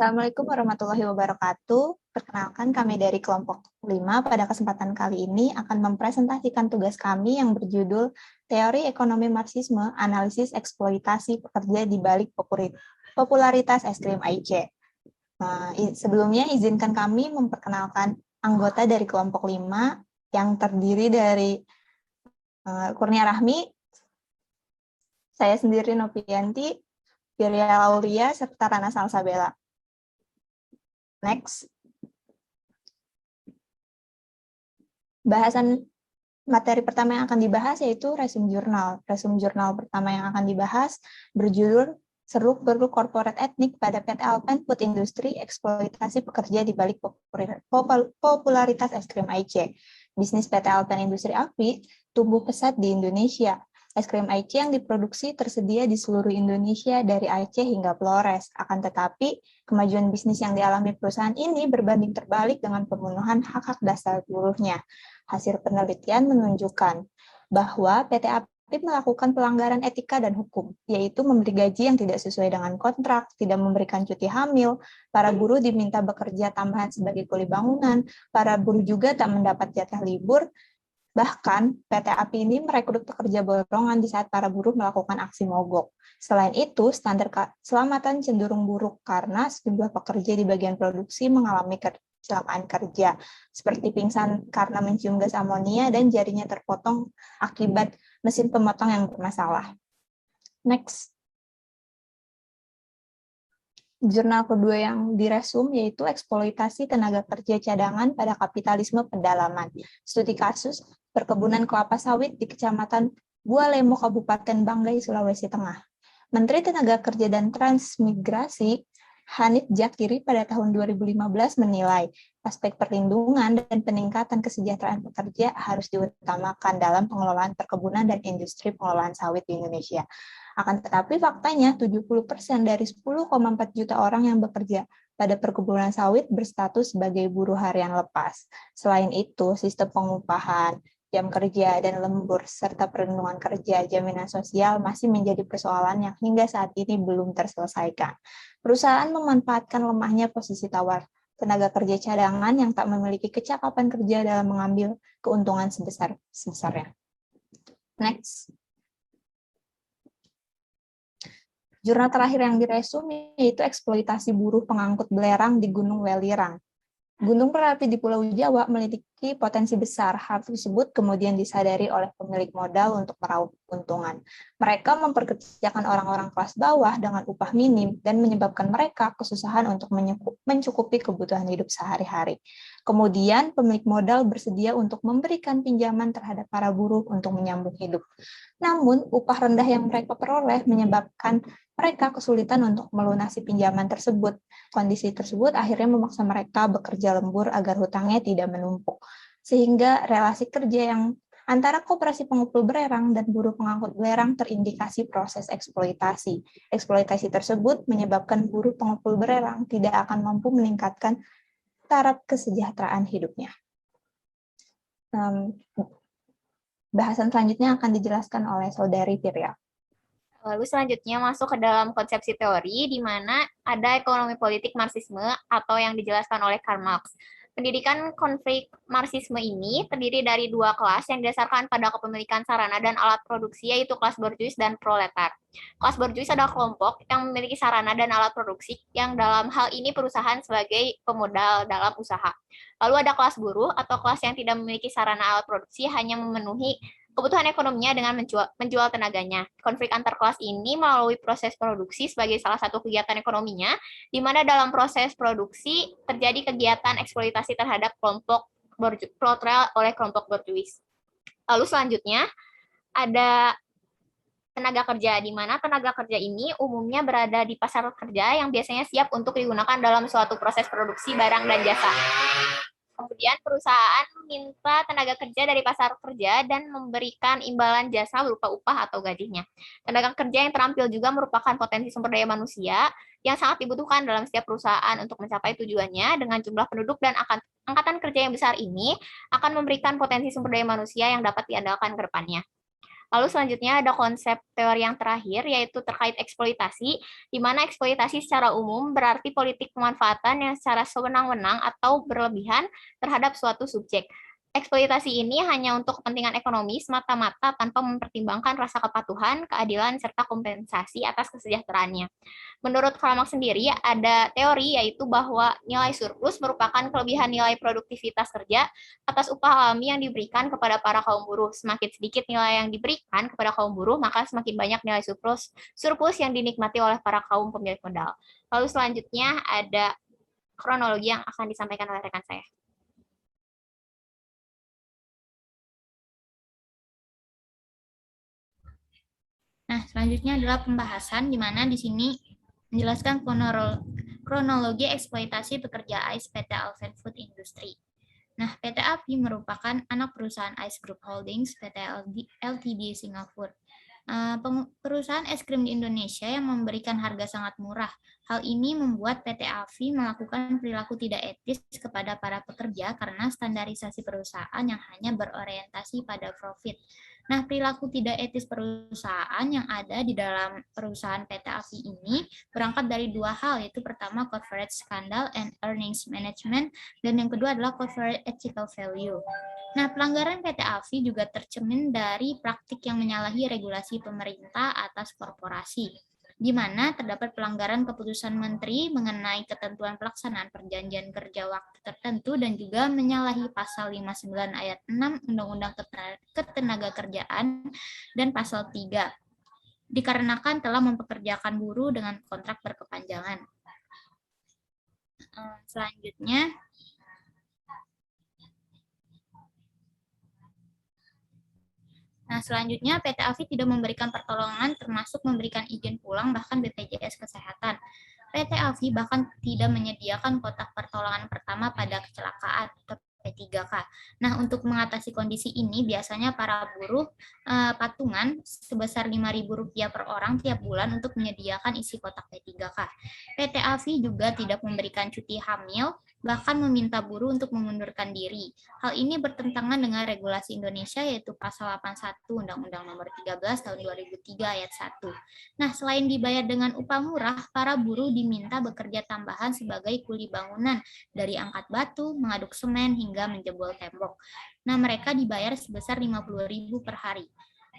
Assalamualaikum warahmatullahi wabarakatuh. Perkenalkan kami dari kelompok 5 pada kesempatan kali ini akan mempresentasikan tugas kami yang berjudul Teori Ekonomi Marxisme, Analisis Eksploitasi Pekerja di Balik Popularitas Es Krim AIC. Sebelumnya izinkan kami memperkenalkan anggota dari kelompok 5 yang terdiri dari Kurnia Rahmi, saya sendiri Novianti, Firia Aulia, serta Rana Salsabella. Next. Bahasan materi pertama yang akan dibahas yaitu resume jurnal. Resume jurnal pertama yang akan dibahas berjudul Ceruk-Geruk Korporat Etnik pada PT Alpen Food Industry, Eksploitasi Pekerja di Balik Popularitas Es Krim AIC. Bisnis PT Alpen Industri AFI tumbuh pesat di Indonesia. Es krim AIC yang diproduksi tersedia di seluruh Indonesia dari Aceh hingga Flores. Akan tetapi, kemajuan bisnis yang dialami perusahaan ini berbanding terbalik dengan pemenuhan hak-hak dasar buruhnya. Hasil penelitian menunjukkan bahwa PT API melakukan pelanggaran etika dan hukum, yaitu memberi gaji yang tidak sesuai dengan kontrak, tidak memberikan cuti hamil, para buruh diminta bekerja tambahan sebagai kuli bangunan, para buruh juga tak mendapat jatah libur. Bahkan, PT API ini merekrut pekerja borongan di saat para buruh melakukan aksi mogok. Selain itu, standar keselamatan cenderung buruk karena sejumlah pekerja di bagian produksi mengalami kecelakaan kerja, seperti pingsan karena mencium gas amonia dan jarinya terpotong akibat mesin pemotong yang bermasalah. Next. Jurnal kedua yang diresum yaitu eksploitasi tenaga kerja cadangan pada kapitalisme pendalaman. Studi kasus perkebunan kelapa sawit di Kecamatan Bualemo, Kabupaten Banggai, Sulawesi Tengah. Menteri Tenaga Kerja dan Transmigrasi Hanif Jakiri pada tahun 2015 menilai aspek perlindungan dan peningkatan kesejahteraan pekerja harus diutamakan dalam pengelolaan perkebunan dan industri pengelolaan sawit di Indonesia. Akan tetapi faktanya 70% dari 10,4 juta orang yang bekerja pada perkebunan sawit berstatus sebagai buruh harian lepas. Selain itu, sistem pengupahan, jam kerja, dan lembur, serta perlindungan kerja, jaminan sosial masih menjadi persoalan yang hingga saat ini belum terselesaikan. Perusahaan memanfaatkan lemahnya posisi tawar tenaga kerja cadangan yang tak memiliki kecakapan kerja dalam mengambil keuntungan sebesar-besarnya. Next. Jurnal terakhir yang diresum yaitu eksploitasi buruh pengangkut belerang di Gunung Welirang. Gunung berapi di Pulau Jawa memiliki potensi besar. Hal tersebut kemudian disadari oleh pemilik modal untuk meraup keuntungan. Mereka memperkerjakan orang-orang kelas bawah dengan upah minim dan menyebabkan mereka kesusahan untuk mencukupi kebutuhan hidup sehari-hari. Kemudian pemilik modal bersedia untuk memberikan pinjaman terhadap para buruh untuk menyambung hidup. Namun upah rendah yang mereka peroleh menyebabkan mereka kesulitan untuk melunasi pinjaman tersebut. Kondisi tersebut akhirnya memaksa mereka bekerja lembur agar hutangnya tidak menumpuk. Sehingga relasi kerja yang antara koperasi pengumpul belerang dan buruh pengangkut belerang terindikasi proses eksploitasi. Eksploitasi tersebut menyebabkan buruh pengumpul belerang tidak akan mampu meningkatkan taraf kesejahteraan hidupnya. Bahasan selanjutnya akan dijelaskan oleh Saudari Firia. Lalu selanjutnya masuk ke dalam konsepsi teori, di mana ada ekonomi politik Marxisme atau yang dijelaskan oleh Karl Marx. Pendidikan konflik Marxisme ini terdiri dari dua kelas yang didasarkan pada kepemilikan sarana dan alat produksi, yaitu kelas borjuis dan proletar. Kelas borjuis adalah kelompok yang memiliki sarana dan alat produksi, yang dalam hal ini perusahaan sebagai pemodal dalam usaha. Lalu ada kelas buruh atau kelas yang tidak memiliki sarana alat produksi, hanya memenuhi kebutuhan ekonominya dengan menjual tenaganya. Konflik antar kelas ini melalui proses produksi sebagai salah satu kegiatan ekonominya, di mana dalam proses produksi terjadi kegiatan eksploitasi terhadap kelompok proletariat oleh kelompok borjuis. Lalu selanjutnya ada tenaga kerja, di mana tenaga kerja ini umumnya berada di pasar kerja yang biasanya siap untuk digunakan dalam suatu proses produksi barang dan jasa. Kemudian perusahaan meminta tenaga kerja dari pasar kerja dan memberikan imbalan jasa berupa upah atau gajinya. Tenaga kerja yang terampil juga merupakan potensi sumber daya manusia yang sangat dibutuhkan dalam setiap perusahaan untuk mencapai tujuannya. Dengan jumlah penduduk dan angkatan kerja yang besar ini akan memberikan potensi sumber daya manusia yang dapat diandalkan ke depannya. Lalu selanjutnya ada konsep teori yang terakhir, yaitu terkait eksploitasi, di mana eksploitasi secara umum berarti politik pemanfaatan yang secara sewenang-wenang atau berlebihan terhadap suatu subjek. Eksploitasi ini hanya untuk kepentingan ekonomi semata-mata tanpa mempertimbangkan rasa kepatuhan, keadilan, serta kompensasi atas kesejahteraannya. Menurut Karl Marx sendiri, ada teori yaitu bahwa nilai surplus merupakan kelebihan nilai produktivitas kerja atas upah alami yang diberikan kepada para kaum buruh. Semakin sedikit nilai yang diberikan kepada kaum buruh, maka semakin banyak nilai surplus yang dinikmati oleh para kaum pemilik modal. Lalu selanjutnya ada kronologi yang akan disampaikan oleh rekan saya. Nah, selanjutnya adalah pembahasan di mana di sini menjelaskan kronologi eksploitasi pekerja AIS PT Alfen Food Industry. Nah, PT AFI merupakan anak perusahaan AIS Group Holdings PT Ltd Singapura. Perusahaan es krim di Indonesia yang memberikan harga sangat murah. Hal ini membuat PT AFI melakukan perilaku tidak etis kepada para pekerja karena standarisasi perusahaan yang hanya berorientasi pada profit. Nah, perilaku tidak etis perusahaan yang ada di dalam perusahaan PT AFI ini berangkat dari dua hal, yaitu pertama corporate scandal and earnings management, dan yang kedua adalah corporate ethical value. Nah, pelanggaran PT AFI juga tercermin dari praktik yang menyalahi regulasi pemerintah atas korporasi, di mana terdapat pelanggaran keputusan menteri mengenai ketentuan pelaksanaan perjanjian kerja waktu tertentu dan juga menyalahi pasal 59 ayat 6 Undang-Undang Ketenagakerjaan dan pasal 3 dikarenakan telah mempekerjakan buruh dengan kontrak berkepanjangan. Selanjutnya, PT AFI tidak memberikan pertolongan termasuk memberikan izin pulang bahkan BPJS Kesehatan. PT AFI bahkan tidak menyediakan kotak pertolongan pertama pada kecelakaan atau P3K. Nah, untuk mengatasi kondisi ini biasanya para buruh patungan sebesar Rp5.000 per orang tiap bulan untuk menyediakan isi kotak P3K. PT AFI juga tidak memberikan cuti hamil, bahkan meminta buruh untuk mengundurkan diri. Hal ini bertentangan dengan regulasi Indonesia yaitu pasal 81 Undang-Undang Nomor 13 Tahun 2003 ayat 1. Nah, selain dibayar dengan upah murah, para buruh diminta bekerja tambahan sebagai kuli bangunan dari angkat batu, mengaduk semen hingga menjebol tembok. Nah, mereka dibayar sebesar Rp50.000 per hari.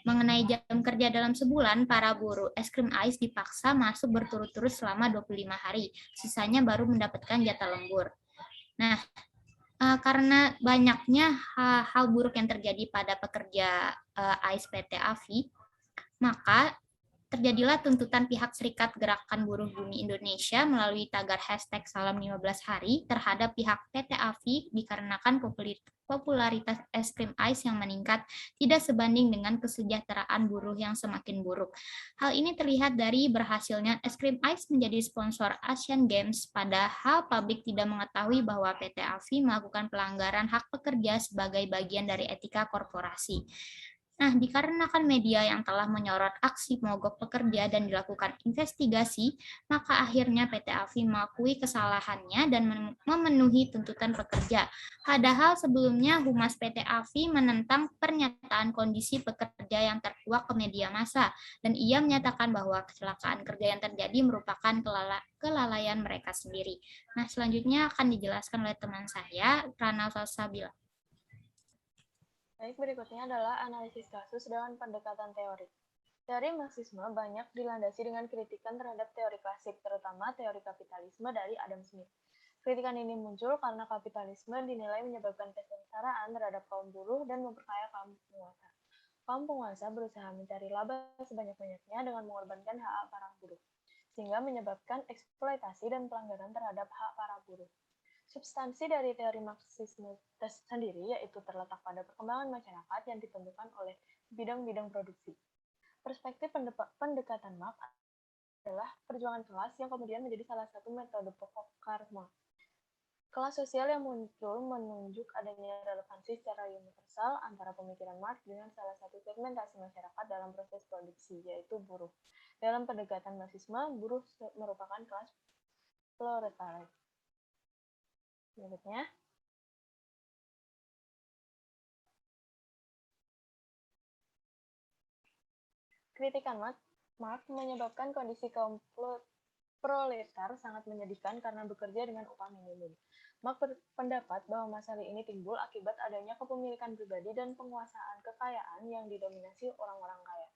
Mengenai jam kerja dalam sebulan, para buruh es krim ais dipaksa masuk berturut-turut selama 25 hari. Sisanya baru mendapatkan jatah lembur. Nah, karena banyaknya hal buruk yang terjadi pada pekerja AIS PT AFI, maka terjadilah tuntutan pihak Serikat Gerakan Buruh Bumi Indonesia melalui tagar hashtag Salam 15 Hari terhadap pihak PT AFI dikarenakan popularitas es krim ais yang meningkat tidak sebanding dengan kesejahteraan buruh yang semakin buruk. Hal ini terlihat dari berhasilnya es krim ais menjadi sponsor Asian Games, padahal publik tidak mengetahui bahwa PT AFI melakukan pelanggaran hak pekerja sebagai bagian dari etika korporasi. Nah, dikarenakan media yang telah menyorot aksi mogok pekerja dan dilakukan investigasi, maka akhirnya PT AFI mengakui kesalahannya dan memenuhi tuntutan pekerja. Padahal sebelumnya Humas PT AFI menentang pernyataan kondisi pekerja yang terkuak ke media massa, dan ia menyatakan bahwa kecelakaan kerja yang terjadi merupakan kelalaian mereka sendiri. Nah, selanjutnya akan dijelaskan oleh teman saya, Rana Salsabila. Baik, berikutnya adalah analisis kasus dengan pendekatan teori. Teori Marxisme banyak dilandasi dengan kritikan terhadap teori klasik, terutama teori kapitalisme dari Adam Smith. Kritikan ini muncul karena kapitalisme dinilai menyebabkan kesengsaraan terhadap kaum buruh dan memperkaya kaum penguasa. Kaum penguasa berusaha mencari laba sebanyak-banyaknya dengan mengorbankan hak para buruh, sehingga menyebabkan eksploitasi dan pelanggaran terhadap hak para buruh. Substansi dari teori Marxisme sendiri yaitu terletak pada perkembangan masyarakat yang ditentukan oleh bidang-bidang produksi. Perspektif pendekatan Marx adalah perjuangan kelas yang kemudian menjadi salah satu metode pokok Karl Marx. Kelas sosial yang muncul menunjuk adanya relevansi secara universal antara pemikiran Marx dengan salah satu segmentasi masyarakat dalam proses produksi, yaitu buruh. Dalam pendekatan Marxisme, buruh merupakan kelas proletariat. Berikutnya, Kritikan Marx menyebabkan kondisi kaum proletar sangat menyedihkan karena bekerja dengan upah minimum. Marx berpendapat bahwa masalah ini timbul akibat adanya kepemilikan pribadi dan penguasaan kekayaan yang didominasi orang-orang kaya.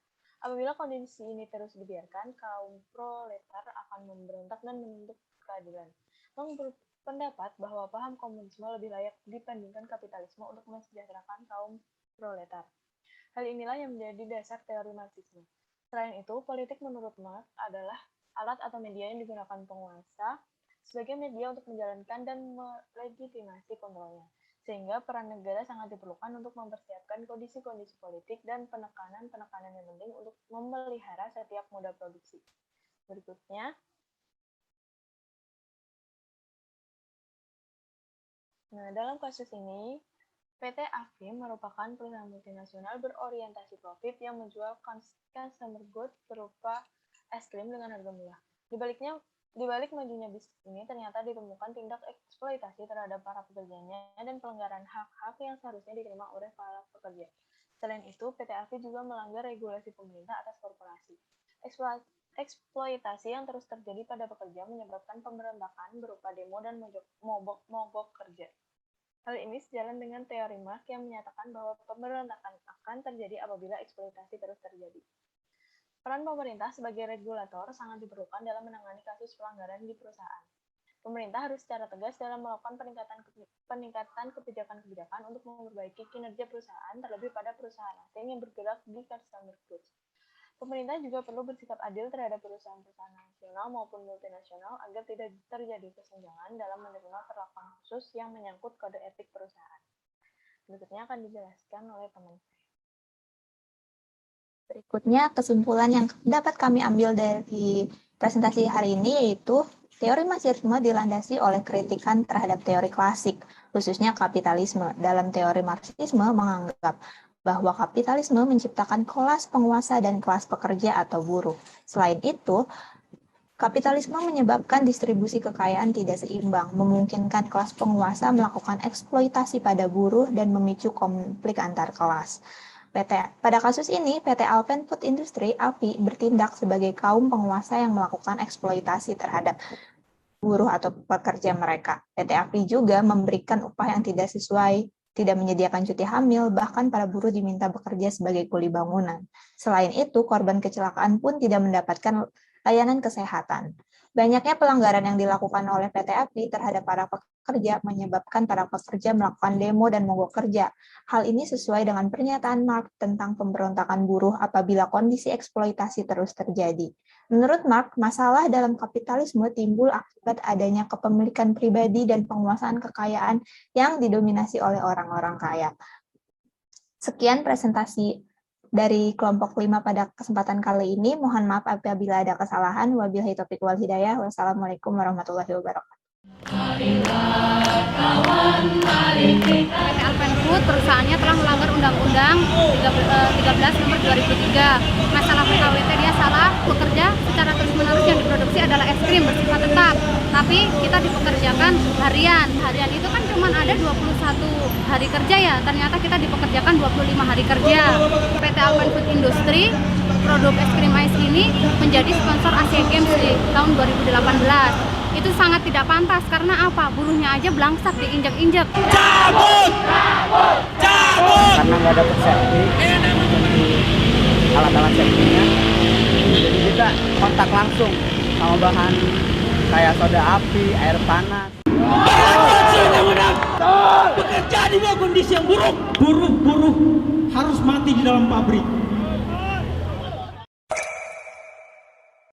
Apabila kondisi ini terus dibiarkan, kaum proletar akan memberontak dan menuntut keadilan. Marx berpendapat bahwa paham komunisme lebih layak dibandingkan kapitalisme untuk mensejahterakan kaum proletar. Hal inilah yang menjadi dasar teori Marxisme. Selain itu, politik menurut Marx adalah alat atau media yang digunakan penguasa sebagai media untuk menjalankan dan melegitimasi kontrolnya, sehingga peran negara sangat diperlukan untuk mempersiapkan kondisi-kondisi politik dan penekanan-penekanan yang penting untuk memelihara setiap moda produksi. Berikutnya, dalam kasus ini, PT AFI merupakan perusahaan multinasional berorientasi profit yang menjual consumer goods berupa es krim dengan harga murah. Di balik majunya bisnis ini ternyata ditemukan tindak eksploitasi terhadap para pekerjanya dan pelanggaran hak-hak yang seharusnya diterima oleh para pekerja. Selain itu, PT AFI juga melanggar regulasi pemerintah atas korporasi. Eksploitasi yang terus terjadi pada pekerja menyebabkan pemberontakan berupa demo dan mogok kerja. Hal ini sejalan dengan teori Marx yang menyatakan bahwa pemberontakan akan terjadi apabila eksploitasi terus terjadi. Peran pemerintah sebagai regulator sangat diperlukan dalam menangani kasus pelanggaran di perusahaan. Pemerintah harus secara tegas dalam melakukan peningkatan kebijakan-kebijakan untuk memperbaiki kinerja perusahaan, terlebih pada perusahaan asing yang bergerak di consumer goods. Pemerintah juga perlu bersikap adil terhadap perusahaan-perusahaan nasional maupun multinasional agar tidak terjadi kesenjangan dalam menerima perlakuan khusus yang menyangkut kode etik perusahaan. Berikutnya akan dijelaskan oleh teman saya. Berikutnya, kesimpulan yang dapat kami ambil dari presentasi hari ini yaitu teori Marxisme dilandasi oleh kritikan terhadap teori klasik, khususnya kapitalisme. Dalam teori Marxisme menganggap bahwa kapitalisme menciptakan kelas penguasa dan kelas pekerja atau buruh. Selain itu, kapitalisme menyebabkan distribusi kekayaan tidak seimbang, memungkinkan kelas penguasa melakukan eksploitasi pada buruh dan memicu konflik antar kelas. Pada kasus ini, PT Alpen Food Industry (AFI) bertindak sebagai kaum penguasa yang melakukan eksploitasi terhadap buruh atau pekerja mereka. PT AFI juga memberikan upah yang tidak sesuai, tidak menyediakan cuti hamil, bahkan para buruh diminta bekerja sebagai kuli bangunan. Selain itu, korban kecelakaan pun tidak mendapatkan layanan kesehatan. Banyaknya pelanggaran yang dilakukan oleh PT AFI terhadap para pekerja menyebabkan para pekerja melakukan demo dan mogok kerja. Hal ini sesuai dengan pernyataan Marx tentang pemberontakan buruh apabila kondisi eksploitasi terus terjadi. Menurut Marx, masalah dalam kapitalisme timbul akibat adanya kepemilikan pribadi dan penguasaan kekayaan yang didominasi oleh orang-orang kaya. Sekian presentasi dari kelompok 5 pada kesempatan kali ini. Mohon maaf apabila ada kesalahan. Wabillahi taufiq wal hidayah. Wassalamualaikum warahmatullahi wabarakatuh. PT Alpen Food perusahaannya telah melanggar Undang-Undang 13 nomor 2003. Masalah PKWT dia salah bekerja secara terus-menerus, yang diproduksi adalah es krim bersifat tetap. Tapi kita dipekerjakan harian. Harian itu kan cuma ada 21 hari kerja ya. Ternyata kita dipekerjakan 25 hari kerja. PT Alpen Food Industry produk es krim ice ini menjadi sponsor Asian Games di tahun 2018. Itu sangat tidak pantas karena apa? Buruhnya aja belangsak diinjak-injak. Cabut! Karena nggak ada safety, alat-alat safety-nya, jadi kita kontak langsung sama bahan kayak soda api, air panas. Bekerja di bawah kondisi yang buruk. Buruh harus mati di dalam pabrik.